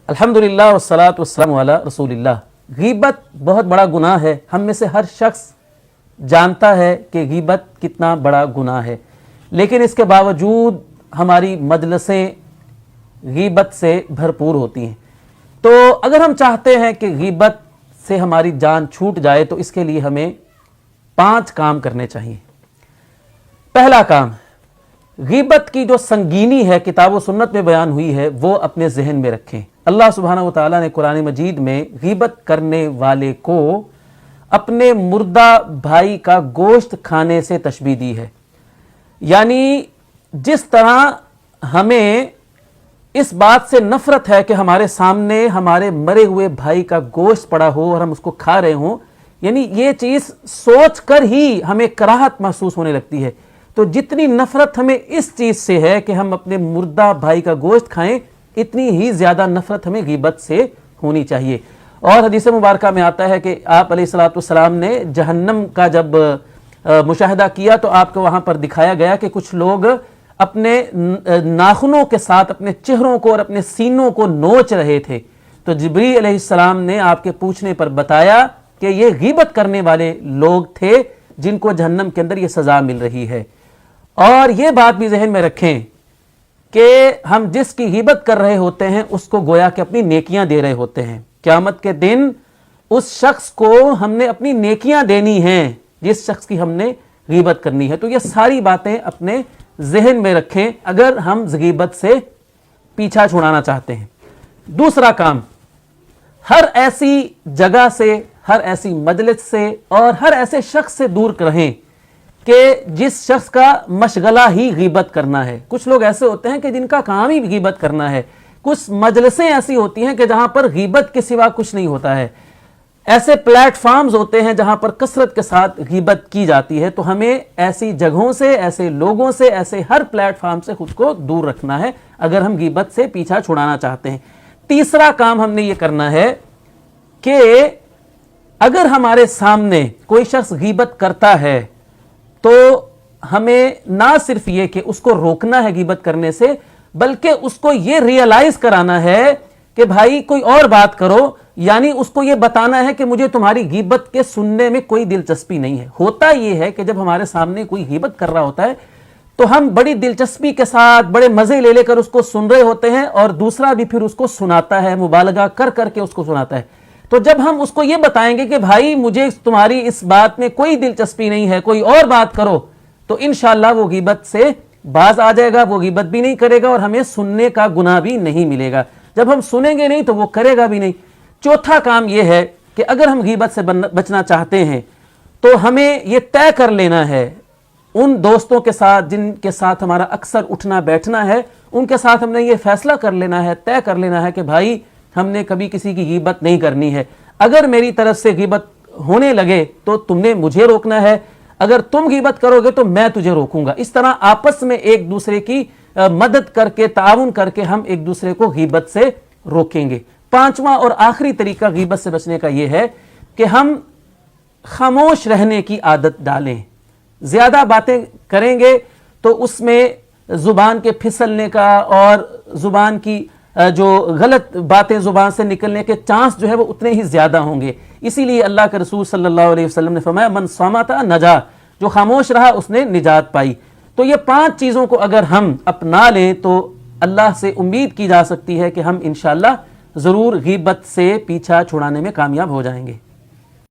अल्हम्दुलिल्लाह वस्सलातु वस्सलामु अला रसूलिल्लाह। गीबत बहुत बड़ा गुनाह है। हम में से हर शख्स जानता है कि गीबत कितना बड़ा गुनाह है, लेकिन इसके बावजूद हमारी मजलिसें गीबत से भरपूर होती हैं। तो अगर हम चाहते हैं कि गीबत से हमारी जान छूट जाए तो इसके लिए हमें 5 काम करने चाहिए। पहला काम, गीबत की जो संगीनी है किताब व सुन्नत में बयान हुई है वो अपने जहन में रखें। अल्लाह सुब्हानहू व तआला ने कुरान मजीद में गीबत करने वाले को अपने मुर्दा भाई का गोश्त खाने से तशबीह दी है। यानी जिस तरह हमें इस बात से नफरत है कि हमारे सामने हमारे मरे हुए भाई का गोश्त पड़ा हो और हम उसको खा रहे हों, यानी ये चीज सोच कर ही हमें कराहत महसूस होने लगती है। तो जितनी नफरत हमें इस चीज से है कि हम अपने मुर्दा भाई का गोश्त खाएं, इतनी ही ज्यादा नफरत हमें गीबत से होनी चाहिए। और हदीस मुबारक में आता है कि आप अलैहिस्सलातु वस्सलाम ने जहन्नम का जब मुशाहिदा किया तो आपको वहां पर दिखाया गया कि कुछ लोग अपने नाखूनों के साथ अपने चेहरों को और अपने सीनों को नोच रहे थे। तो जिब्रील अलैहिस्सलाम ने आपके पूछने पर बताया कि ये गीबत करने वाले लोग थे जिनको जहन्नम के अंदर ये सजा मिल रही है। और ये बात भी जहन में रखें कि हम जिसकी गीबत कर रहे होते हैं उसको गोया कि अपनी नेकियां दे रहे होते हैं। क़यामत के दिन उस शख्स को हमने अपनी नेकियां देनी हैं जिस शख्स की हमने गीबत करनी है। तो ये सारी बातें अपने जहन में रखें अगर हम गीबत से पीछा छुड़ाना चाहते हैं। दूसरा काम, हर ऐसी जगह से, हर ऐसी मजलिस से और हर ऐसे शख्स से दूर रहें कि जिस शख्स का मशगला ही गीबत करना है। कुछ लोग ऐसे होते हैं कि जिनका काम ही गीबत करना है। कुछ मजलिसें ऐसी होती हैं कि जहां पर गीबत के सिवा कुछ नहीं होता है। ऐसे प्लेटफॉर्म्स होते हैं जहां पर कसरत के साथ गीबत की जाती है। तो हमें ऐसी जगहों से, ऐसे लोगों से, ऐसे हर प्लेटफॉर्म से खुद को दूर रखना है अगर हम गीबत से पीछा छुड़ाना चाहते हैं। तीसरा काम हमने ये करना है कि अगर हमारे सामने कोई शख्स गीबत करता है तो हमें ना सिर्फ ये कि उसको रोकना है गीबत करने से, बल्कि उसको ये रियलाइज कराना है कि भाई कोई और बात करो। यानी उसको ये बताना है कि मुझे तुम्हारी गीबत के सुनने में कोई दिलचस्पी नहीं है। होता ये है कि जब हमारे सामने कोई गीबत कर रहा होता है तो हम बड़ी दिलचस्पी के साथ बड़े मजे ले लेकर उसको सुन रहे होते हैं और दूसरा भी फिर उसको सुनाता है, मुबालगा कर करके उसको सुनाता है। तो जब हम उसको ये बताएंगे कि भाई मुझे तुम्हारी इस बात में कोई दिलचस्पी नहीं है, कोई और बात करो, तो इंशाअल्लाह वो गीबत से बाज आ जाएगा, वो गीबत भी नहीं करेगा और हमें सुनने का गुनाह भी नहीं मिलेगा। जब हम सुनेंगे नहीं तो वो करेगा भी नहीं। चौथा काम यह है कि अगर हम गीबत से बचना चाहते हैं तो हमें यह तय कर लेना है उन दोस्तों के साथ जिनके साथ हमारा अक्सर उठना बैठना है, उनके साथ हमने ये फैसला कर लेना है, तय कर लेना है कि भाई हमने कभी किसी की गीबत नहीं करनी है। अगर मेरी तरफ से गीबत होने लगे तो तुमने मुझे रोकना है, अगर तुम गीबत करोगे तो मैं तुझे रोकूंगा। इस तरह आपस में एक दूसरे की मदद करके, ताउन करके हम एक दूसरे को गीबत से रोकेंगे। पांचवा और आखिरी तरीका गीबत से बचने का यह है कि हम खामोश रहने की आदत डालें। ज्यादा बातें करेंगे तो उसमें जुबान के फिसलने का और जुबान की जो गलत बातें जुबान से निकलने के चांस जो है वो उतने ही ज्यादा होंगे। इसीलिए अल्लाह के रसूल सल्लल्लाहु अलैहि वसल्लम ने फरमाया, मन सामता नजा, जो खामोश रहा उसने निजात पाई। तो ये 5 चीजों को अगर हम अपना लें तो अल्लाह से उम्मीद की जा सकती है कि हम इंशाअल्लाह जरूर गीबत से पीछा छुड़ाने में कामयाब हो जाएंगे।